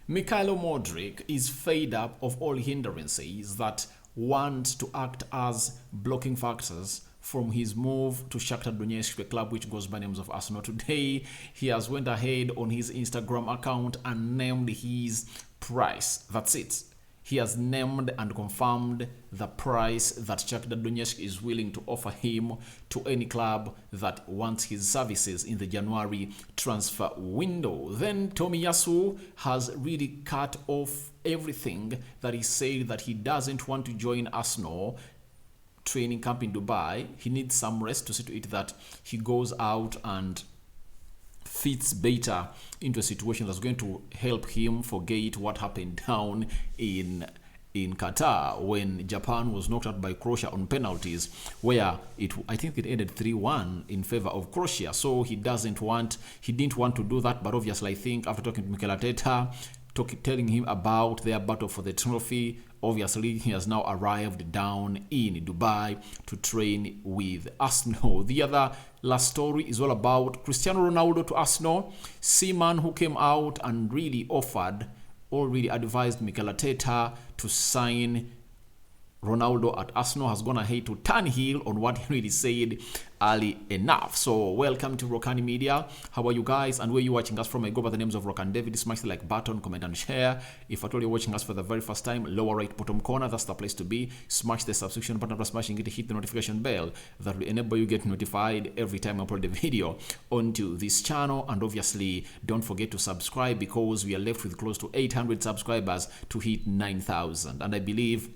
Mikhailo Modric is fed up of all hindrances that want to act as blocking factors from his move to Shakhtar Donetsk, the club which goes by names of Arsenal. Today, he has went ahead on his Instagram account and named his price. That's it. He has named and confirmed the price that Shakhtar Donetsk is willing to offer him to any club that wants his services in the January transfer window. Then Tomiyasu has really cut off everything that he said that he doesn't want to join Arsenal training camp in Dubai. He needs some rest to see to it that he goes out and fits better into a situation that's going to help him forget what happened down in Qatar when Japan was knocked out by Croatia on penalties, where I think it ended 3-1 in favor of Croatia. So he didn't want to do that, but obviously I think after talking to Mikel Arteta, telling him about their battle for the trophy, obviously he has now arrived down in Dubai to train with Arsenal. The other last story is all about Cristiano Ronaldo to Arsenal. Seaman, who came out and really offered or really advised Mikel Arteta to sign Ronaldo at Arsenal, has gone ahead to turn heel on what he really said early enough. So welcome to Rokani Media. How are you guys, and where you watching us from? I go by the names of Rokani David. Smash the like button, comment and share. If at all you're watching us for the very first time, lower right bottom corner, that's the place to be. Smash the subscription button after smashing it, hit the notification bell. That will enable you get notified every time I upload a video onto this channel. And obviously don't forget to subscribe, because we are left with close to 800 subscribers to hit 9,000, and I believe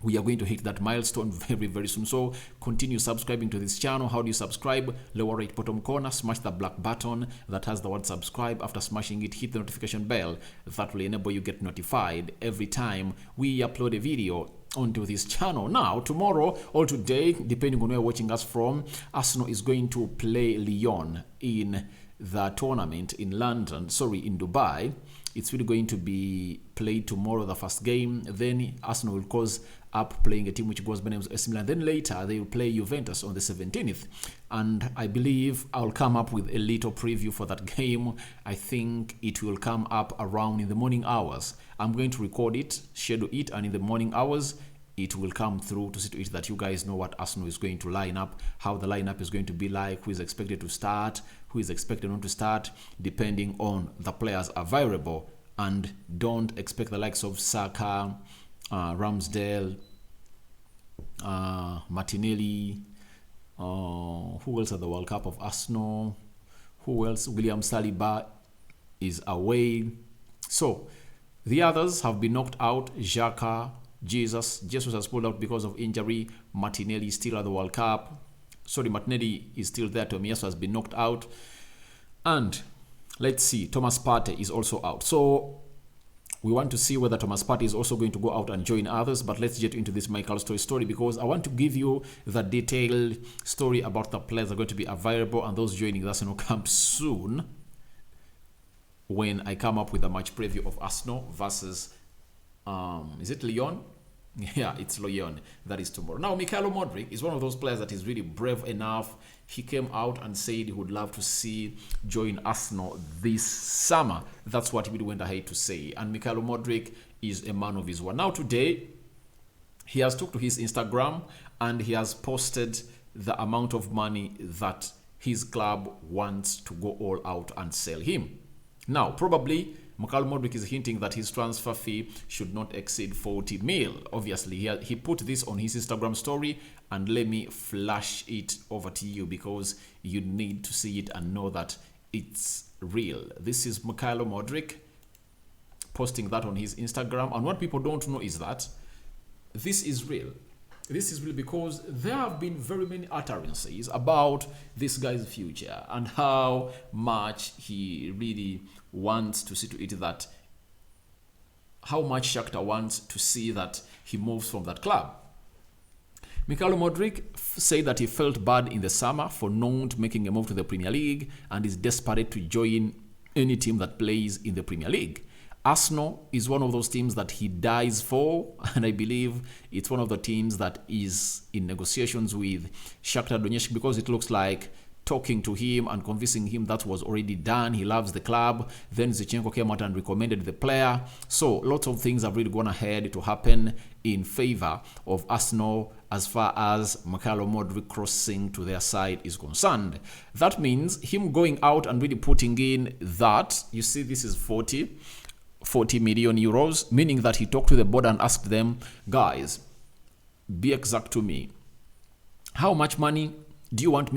we are going to hit that milestone very, very soon. So continue subscribing to this channel. How do you subscribe? Lower right bottom corner, smash the black button that has the word subscribe. After smashing it, hit the notification bell. That will enable you get notified every time we upload a video onto this channel. Now, tomorrow or today, depending on where you're watching us from, Arsenal is going to play Lyon in the tournament in Dubai. It's really going to be played tomorrow, the first game. Then Arsenal will close up playing a team which goes by names of AC Milan. Then later they will play Juventus on the 17th. And I believe I'll come up with a little preview for that game. I think it will come up around in the morning hours. I'm going to record it, schedule it, and in the morning hours it will come through to see to it that you guys know what Arsenal is going to line up, how the lineup is going to be like, who is expected to start, who is expected not to start, depending on the players available. And don't expect the likes of Saka, Ramsdale, Martinelli, who else at the World Cup of Arsenal, who else? William Saliba is away. So the others have been knocked out. Xhaka, Jesus has pulled out because of injury. Martinelli is still at the World Cup. Martinelli is still there. Tomiyasu has been knocked out. And let's see, Thomas Partey is also out. So we want to see whether Thomas Partey is also going to go out and join others. But let's get into this Michael story, because I want to give you the detailed story about the players that are going to be available and those joining the Arsenal camp soon, when I come up with a match preview of Arsenal versus is it Lyon? Yeah, it's Lyon. That is tomorrow. Now, Mikhailo Modric is one of those players that is really brave enough. He came out and said he would love to see join Arsenal this summer. That's what he went ahead to say. And Mikhailo Modric is a man of his word. Now, today, he has took to his Instagram and he has posted the amount of money that his club wants to go all out and sell him. Now, probably Mikhailo Modric is hinting that his transfer fee should not exceed 40 mil. Obviously, he put this on his Instagram story, and let me flash it over to you because you need to see it and know that it's real. This is Mikhailo Modric posting that on his Instagram, and what people don't know is that this is real. This is real because there have been very many utterances about this guy's future and how much he really wants to see to it that, how much Shakhtar wants to see that he moves from that club. Mikhailo Modric said that he felt bad in the summer for not making a move to the Premier League and is desperate to join any team that plays in the Premier League. Arsenal is one of those teams that he dies for, and I believe it's one of the teams that is in negotiations with Shakhtar Donetsk, because it looks like talking to him and convincing him that was already done. He loves the club. Then Zinchenko came out and recommended the player. So lots of things have really gone ahead to happen in favor of Arsenal as far as Mikhailo Modric crossing to their side is concerned. That means him going out and really putting in that, you see this is 40 million euros, meaning that he talked to the board and asked them, guys, be exact to me. How much money do you want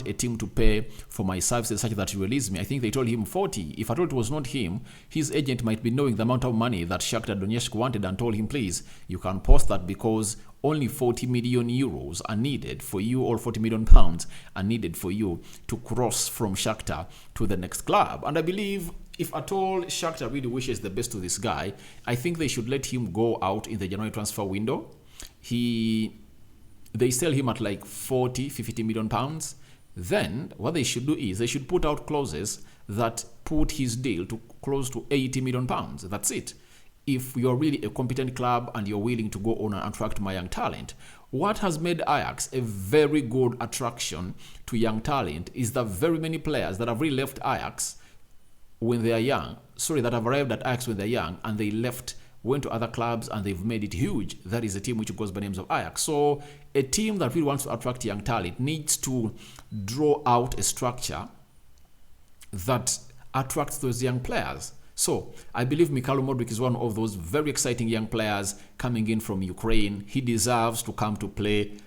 a team to pay for my services such that you release me? I think they told him 40. If at all it was not him, his agent might be knowing the amount of money that Shakhtar Donetsk wanted and told him, please, you can post that because only 40 million euros are needed for you, or 40 million pounds are needed for you to cross from Shakhtar to the next club. And I believe if at all Shakhtar really wishes the best to this guy, I think they should let him go out in the January transfer window. They sell him at like 50 million pounds. Then what they should do is they should put out clauses that put his deal to close to 80 million pounds. That's it. If you're really a competent club and you're willing to go on and attract my young talent. What has made Ajax a very good attraction to young talent is the very many players that have really left Ajax when they are young. That have arrived at Ajax when they're young and they went to other clubs and they've made it huge. That is a team which goes by names of Ajax. So a team that really wants to attract young talent needs to draw out a structure that attracts those young players. So I believe Mikhailo Modric is one of those very exciting young players coming in from Ukraine. He deserves to come to play.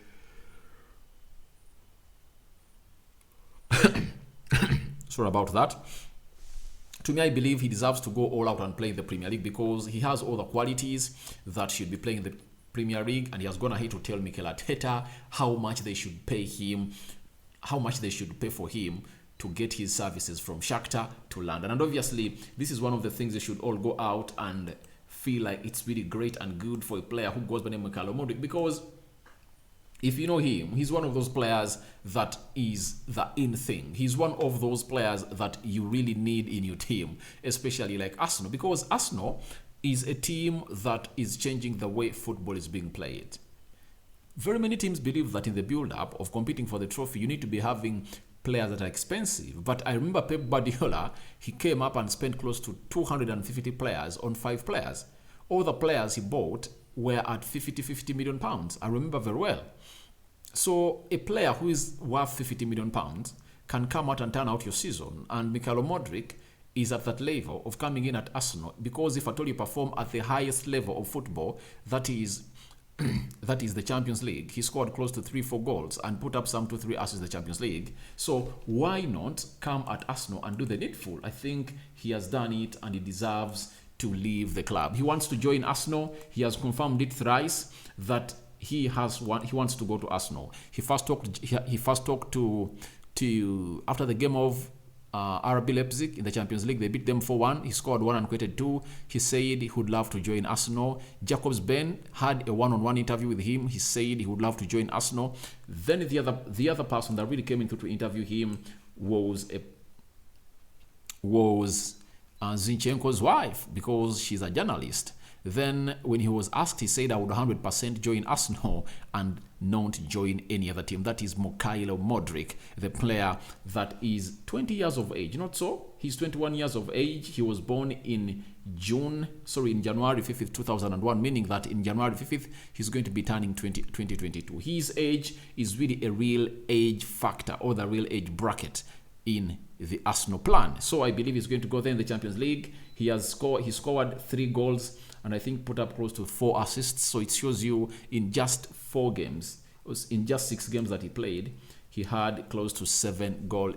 Sorry about that. To me, I believe he deserves to go all out and play in the Premier League because he has all the qualities that should be playing in the Premier League, and he has gone ahead to tell Mikel Arteta how much they should pay him, how much they should pay for him to get his services from Shakhtar to London. And obviously, this is one of the things they should all go out and feel like it's really great and good for a player who goes by the name of Mikhailo Modric, because if you know him, he's one of those players that is the in thing. He's one of those players that you really need in your team, especially like Arsenal, because Arsenal is a team that is changing the way football is being played. Very many teams believe that in the build-up of competing for the trophy, you need to be having players that are expensive. But I remember Pep Guardiola, he came up and spent close to 250 players on 5 players. All the players he bought were at 50 million pounds. I remember very well. So a player who is worth 50 million pounds can come out and turn out your season. And Mikhailo Modric is at that level of coming in at Arsenal, because if at all you perform at the highest level of football, that is the Champions League. He scored close to 3-4 goals and put up some 2-3 assists in the Champions League. So why not come at Arsenal and do the needful? I think he has done it and he deserves to leave the club. He wants to join Arsenal. He has confirmed it thrice that he wants to go to Arsenal. He first talked to after the game of RB Leipzig in the Champions League. They beat them 4-1. He scored 1 and created 2. He said he would love to join Arsenal. Jacobs Ben had a one-on-one interview with him. He said he would love to join Arsenal. Then the other person that really came in to interview him was Zinchenko's wife, because she's a journalist. Then when he was asked, he said, I would 100% join Arsenal and not join any other team. That is Mikhailo Modric, the player that is 20 years of age. Not so. He's 21 years of age. He was born in January 5th, 2001, meaning that in January 5th, he's going to be turning 2022. His age is really a real age factor, or the real age bracket in the Arsenal plan. So I believe he's going to go there in the Champions League. He scored 3 goals and I think put up close to 4 assists. So it shows you in just 4 games, in just 6 games that he played, he had close to 7 goal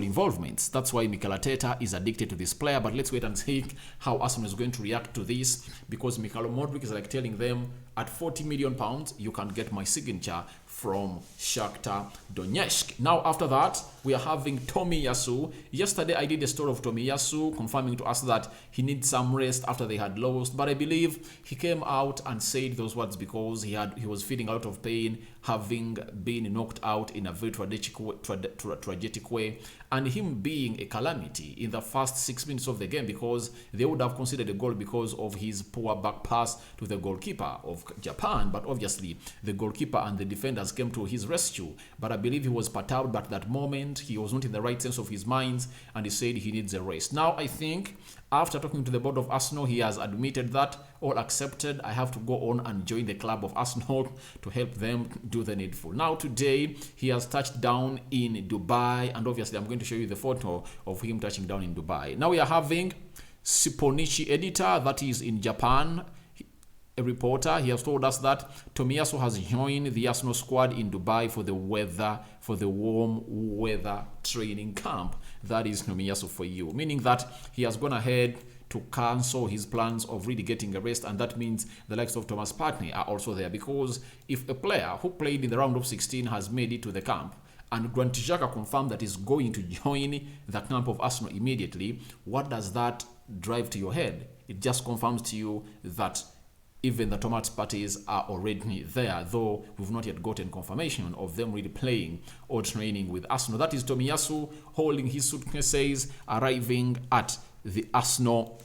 involvements. That's why Mikel Arteta is addicted to this player. But let's wait and see how Arsenal is going to react to this, because Mikhailo Modric is like telling them, at 40 million pounds, you can get my signature from Shakhtar Donetsk. Now, after that, we are having Tomiyasu. Yesterday, I did a story of Tomiyasu, confirming to us that he needs some rest after they had lost. But I believe he came out and said those words because he was feeling a lot of pain, having been knocked out in a very tragic way, and him being a calamity in the first 6 minutes of the game, because they would have considered a goal because of his poor back pass to the goalkeeper of Japan. But obviously, the goalkeeper and the defenders came to his rescue. But I believe he was perturbed at that moment. He was not in the right sense of his mind, and he said he needs a rest. Now, I think after talking to the board of Arsenal, he has admitted that, all accepted. I have to go on and join the club of Arsenal to help them do the needful. Now, today, he has touched down in Dubai, and obviously, I'm going to show you the photo of him touching down in Dubai. Now, we are having Siponichi editor, that is in Japan, a reporter. He has told us that Tomiyasu has joined the Arsenal squad in Dubai for the warm weather training camp. That is Tomiyasu for you, meaning that he has gone ahead to cancel his plans of really getting a rest, and that means the likes of Thomas Partey are also there, because if a player who played in the round of 16 has made it to the camp, and Granit Xhaka confirmed that he's going to join the camp of Arsenal immediately, what does that drive to your head? It just confirms to you that even the Thomas Partey's are already there, though we've not yet gotten confirmation of them really playing or training with Arsenal. That is Tomiyasu holding his suitcases, arriving at the Arsenal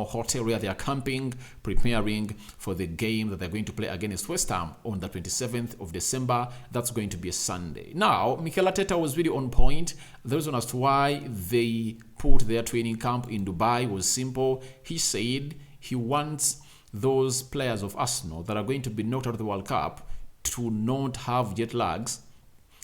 hotel where they are camping, preparing for the game that they're going to play against West Ham on the 27th of December. That's going to be a Sunday. Now, Mikel Arteta was really on point. The reason as to why they put their training camp in Dubai was simple. He said he wants those players of Arsenal that are going to be knocked out of the World Cup to not have jet lags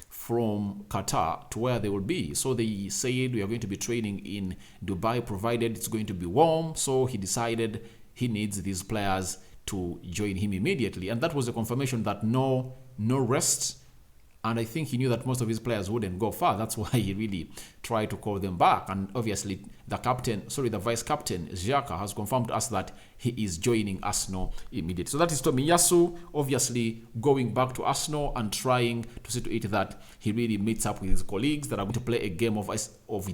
from Qatar to where they will be. So they said we are going to be training in Dubai, provided it's going to be warm. So he decided he needs these players to join him immediately. And that was a confirmation that no rest. And I think he knew that most of his players wouldn't go far. That's why he really tried to call them back. And obviously, the vice captain, Xhaka, has confirmed to us that he is joining Arsenal immediately. So that is Tomiyasu, obviously going back to Arsenal and trying to see to it that he really meets up with his colleagues that are going to play a game of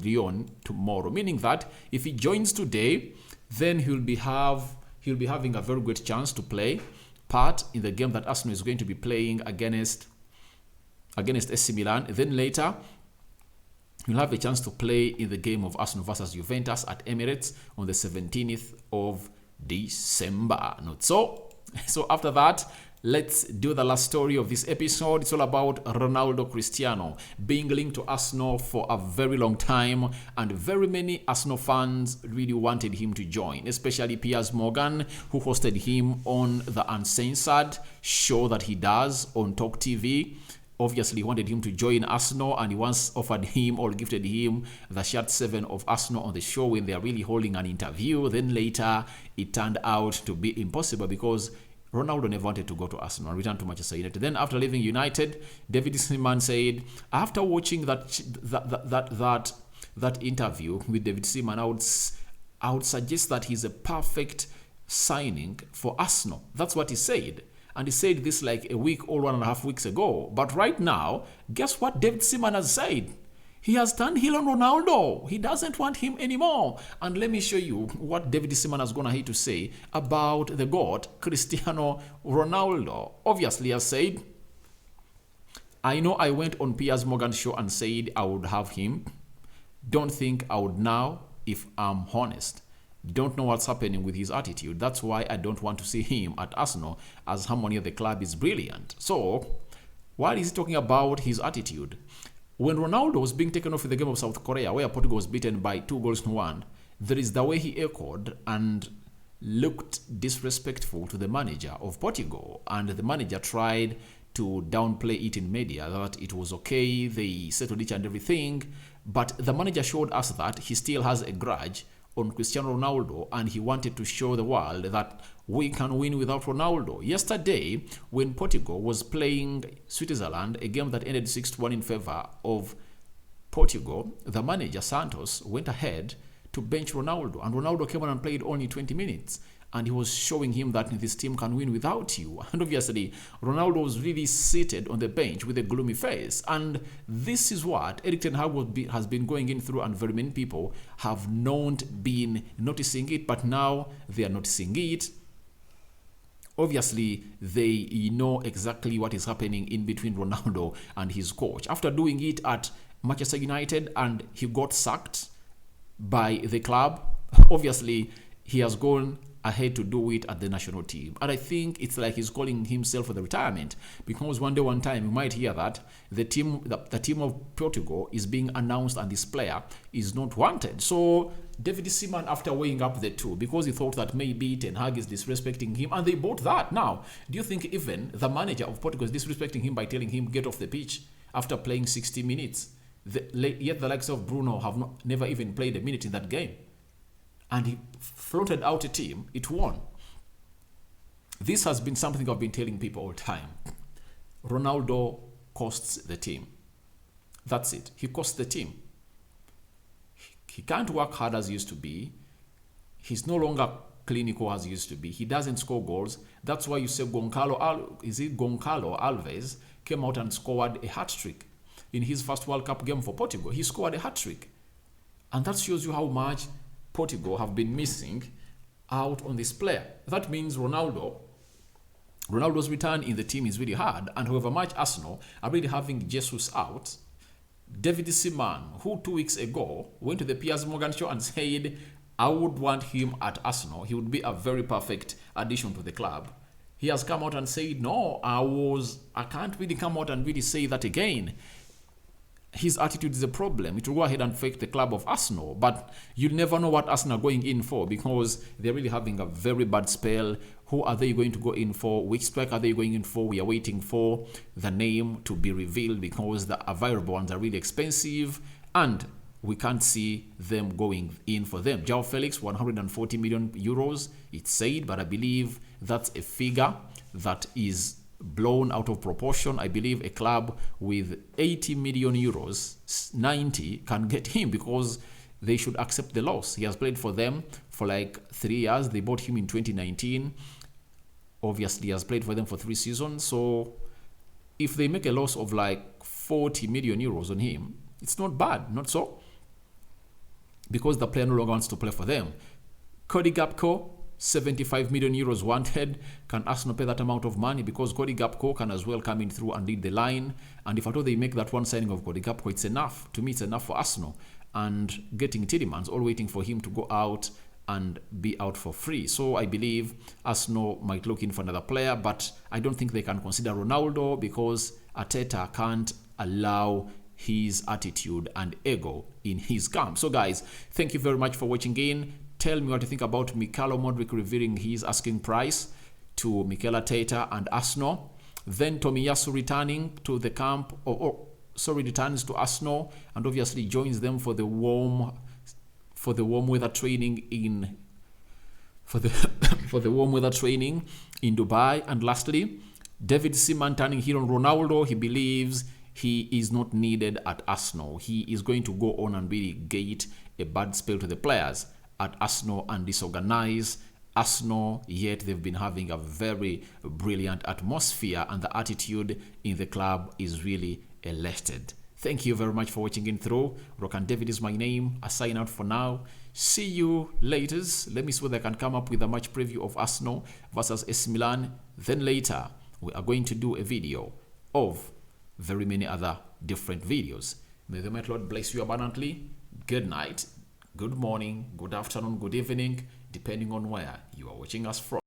Lyon tomorrow. Meaning that if he joins today, then he'll be having a very good chance to play part in the game that Arsenal is going to be playing against AC Milan. Then later, you'll have a chance to play in the game of Arsenal versus Juventus at Emirates on the 17th of December. Not so. So after that, let's do the last story of this episode. It's all about Ronaldo Cristiano being linked to Arsenal for a very long time, and very many Arsenal fans really wanted him to join, especially Piers Morgan, who hosted him on the Uncensored show that he does on Talk TV. Obviously, wanted him to join Arsenal, and he once offered him or gifted him the shirt 7 of Arsenal on the show when they are really holding an interview. Then later, it turned out to be impossible because Ronaldo never wanted to go to Arsenal and return to Manchester United. Then after leaving United, David Seaman said, after watching that interview with David Seaman, I would suggest that he's a perfect signing for Arsenal. That's what he said. And he said this like a week or 1.5 weeks ago. But right now, guess what David Seaman has said? He has turned heel on Ronaldo. He doesn't want him anymore. And let me show you what David Seaman has gone ahead to say about the GOAT, Cristiano Ronaldo. Obviously, he has said, I know I went on Piers Morgan's show and said I would have him. Don't think I would now, if I'm honest. Don't know what's happening with his attitude. That's why I don't want to see him at Arsenal, as harmony of the club is brilliant. So, why is he talking about his attitude? When Ronaldo was being taken off in the game of South Korea, where Portugal was beaten by 2-1, there is the way he echoed and looked disrespectful to the manager of Portugal. And the manager tried to downplay it in media, that it was okay, they settled each and everything. But the manager showed us that he still has a grudge on Cristiano Ronaldo, and he wanted to show the world that we can win without Ronaldo. Yesterday, when Portugal was playing Switzerland, a game that ended 6-1 in favor of Portugal, the manager, Santos, went ahead to bench Ronaldo, and Ronaldo came on and played only 20 minutes. and he was showing him that this team can win without you. And obviously, Ronaldo was really seated on the bench with a gloomy face. And this is what Erik ten Hag has been going in through, and very many people have not been noticing it, but now they are noticing it. Obviously, they know exactly what is happening in between Ronaldo and his coach. After doing it at Manchester United and he got sacked by the club, obviously he has gone ahead to do it at the national team. And I think it's like he's calling himself for the retirement, because one time you might hear that the team of Portugal is being announced and this player is not wanted. So David Seaman, after weighing up the two, because he thought that maybe Ten Hag is disrespecting him, and they bought that. Now, do you think even the manager of Portugal is disrespecting him by telling him get off the pitch after playing 60 minutes? Yet the likes of Bruno have never even played a minute in that game. And he floated out a team, it won. This has been something I've been telling people all the time. Ronaldo costs the team. That's it. He costs the team. He can't work hard as he used to be. He's no longer clinical as he used to be. He doesn't score goals. That's why you say Goncalo Alves came out and scored a hat-trick. In his first World Cup game for Portugal, he scored a hat-trick. And that shows you how much Portugal have been missing out on this player. That means Ronaldo's return in the team is really hard. And however much Arsenal are really having Jesus out, David Seaman, who 2 weeks ago went to the Piers Morgan show and said, I would want him at Arsenal. He would be a very perfect addition to the club. He has come out and said, no, I can't really come out and really say that again. His attitude is a problem. It will go ahead and fake the club of Arsenal, but you'll never know what Arsenal are going in for, because they're really having a very bad spell. Who are they going to go in for? Which strike are they going in for? We are waiting for the name to be revealed, because the available ones are really expensive and we can't see them going in for them. João Felix, 140 million euros, it's said, but I believe that's a figure that is blown out of proportion. I believe a club with 80 million euros, 90, can get him, because they should accept the loss. He has played for them for like 3 years. They bought him in 2019. Obviously, he has played for them for 3 seasons. So if they make a loss of like 40 million euros on him, it's not bad, not so? Because the player no longer wants to play for them. Cody Gakpo, 75 million euros wanted. Can Arsenal pay that amount of money? Because Cody Gakpo can as well come in through and lead the line. And if at all they make that one signing of Cody Gakpo, it's enough. To me, it's enough for Arsenal. And getting Tielemans, all waiting for him to go out and be out for free. So I believe Arsenal might look in for another player, but I don't think they can consider Ronaldo, because Arteta can't allow his attitude and ego in his camp. So guys, thank you very much for watching in. Tell me what you think about Mikhailo Modric revealing his asking price to Mikel Arteta and Arsenal. Then Tomiyasu returning to the camp, returns to Arsenal and obviously joins them for the warm weather training in Dubai. And lastly, David Seaman turning heel on Ronaldo. He believes he is not needed at Arsenal. He is going to go on and really get a bad spell to the players at Arsenal and disorganize Arsenal, yet they've been having a very brilliant atmosphere and the attitude in the club is really elected. Thank you very much for watching in through. Rokani David is my name. I sign out for now. See you later. Let me see whether I can come up with a match preview of Arsenal versus AC Milan. Then later, we are going to do a video of very many other different videos. May the mighty Lord bless you abundantly. Good night, good morning, good afternoon, good evening, depending on where you are watching us from.